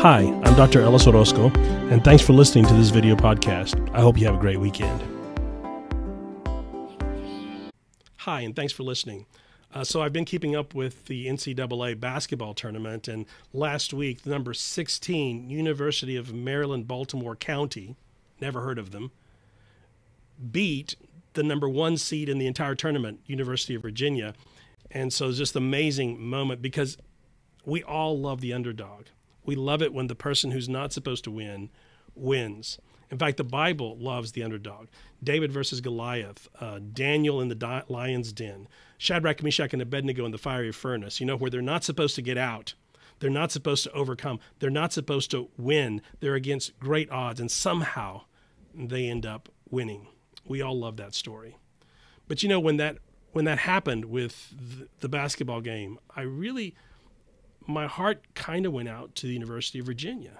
Hi, I'm Dr. Ellis Orozco, and thanks for listening to this video podcast. I hope you have a great weekend. Hi, and thanks for listening. So I've been keeping up with the NCAA basketball tournament, and last week, the number 16, University of Maryland, Baltimore County, never heard of them, beat the number 1 seed in the entire tournament, University of Virginia. And so it's just an amazing moment because we all love the underdog. We love it when the person who's not supposed to win wins. In fact, the Bible loves the underdog. David versus Goliath, Daniel in the lion's den, Shadrach, Meshach, and Abednego in the fiery furnace, where they're not supposed to get out. They're not supposed to overcome. They're not supposed to win. They're against great odds, and somehow they end up winning. We all love that story. But when that happened with the basketball game, my heart kind of went out to the University of Virginia.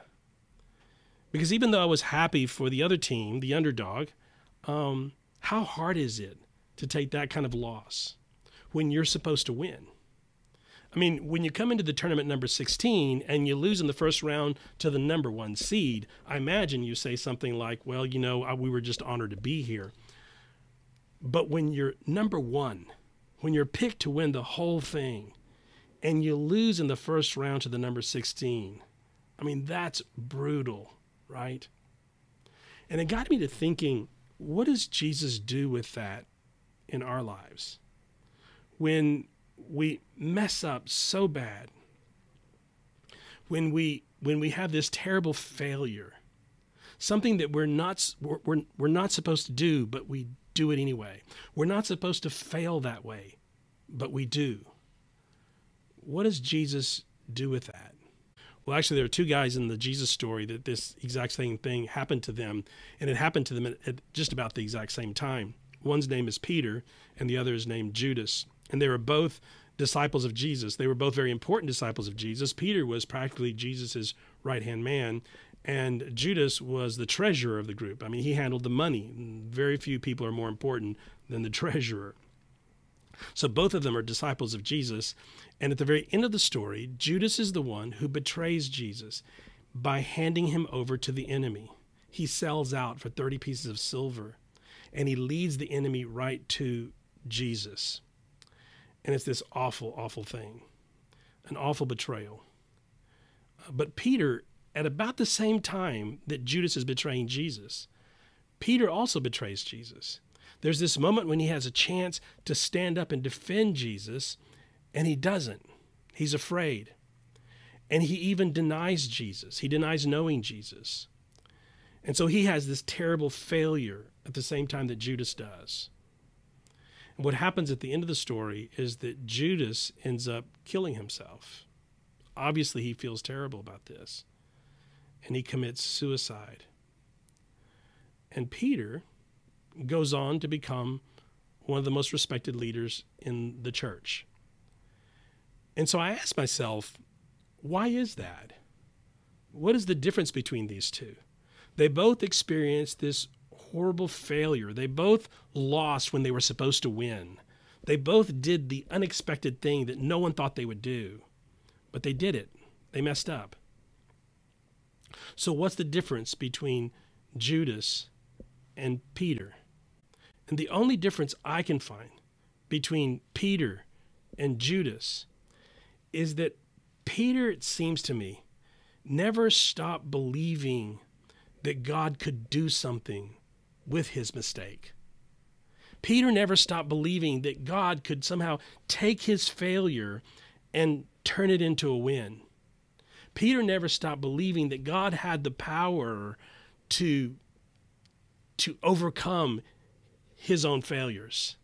Because even though I was happy for the other team, the underdog, how hard is it to take that kind of loss when you're supposed to win? I mean, when you come into the tournament number 16 and you lose in the first round to the number 1 seed, I imagine you say something like, well, we were just honored to be here. But when you're number 1, when you're picked to win the whole thing, and you lose in the first round to the number 16, that's brutal, right? And it got me to thinking, what does Jesus do with that in our lives? When we mess up so bad, when we have this terrible failure, something that we're not supposed to do, but we do it anyway. We're not supposed to fail that way, but we do. What does Jesus do with that? Well, actually, there are 2 guys in the Jesus story that this exact same thing happened to them, and it happened to them at just about the exact same time. One's name is Peter, and the other is named Judas, and they were both disciples of Jesus. They were both very important disciples of Jesus. Peter was practically Jesus's right-hand man, and Judas was the treasurer of the group. He handled the money. Very few people are more important than the treasurer. So both of them are disciples of Jesus. And at the very end of the story, Judas is the one who betrays Jesus by handing him over to the enemy. He sells out for 30 pieces of silver, and he leads the enemy right to Jesus. And it's this awful, awful thing, an awful betrayal. But Peter, at about the same time that Judas is betraying Jesus, Peter also betrays Jesus. There's this moment when he has a chance to stand up and defend Jesus, and he doesn't. He's afraid. And he even denies Jesus. He denies knowing Jesus. And so he has this terrible failure at the same time that Judas does. And what happens at the end of the story is that Judas ends up killing himself. Obviously, he feels terrible about this. And he commits suicide. And Peter goes on to become one of the most respected leaders in the church. And so I asked myself, why is that? What is the difference between these two? They both experienced this horrible failure. They both lost when they were supposed to win. They both did the unexpected thing that no one thought they would do. But they did it. They messed up. So what's the difference between Judas and Peter? And the only difference I can find between Peter and Judas is that Peter, it seems to me, never stopped believing that God could do something with his mistake. Peter never stopped believing that God could somehow take his failure and turn it into a win. Peter never stopped believing that God had the power to overcome his own failures.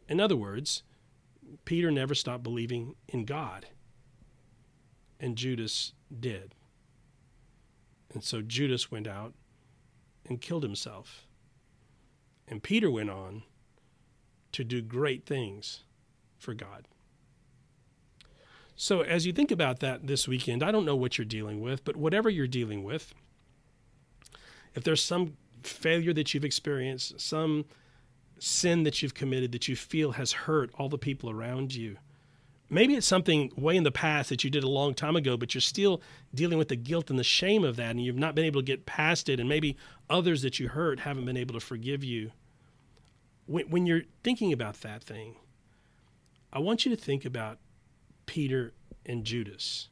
In other words, Peter never stopped believing in God, and Judas did. And so Judas went out and killed himself. And Peter went on to do great things for God. So as you think about that this weekend, I don't know what you're dealing with, but whatever you're dealing with, if there's some failure that you've experienced, some sin that you've committed that you feel has hurt all the people around you, Maybe it's something way in the past that you did a long time ago, but you're still dealing with the guilt and the shame of that, and you've not been able to get past it, and maybe others that you hurt haven't been able to forgive you. When you're thinking about that thing, I want you to think about Peter and Judas.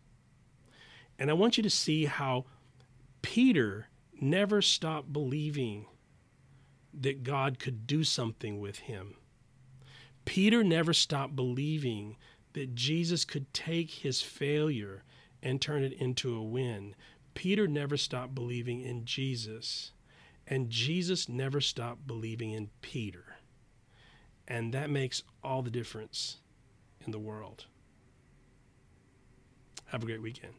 And I want you to see how Peter never stopped believing that God could do something with him. Peter never stopped believing that Jesus could take his failure and turn it into a win. Peter never stopped believing in Jesus, and Jesus never stopped believing in Peter. And that makes all the difference in the world. Have a great weekend.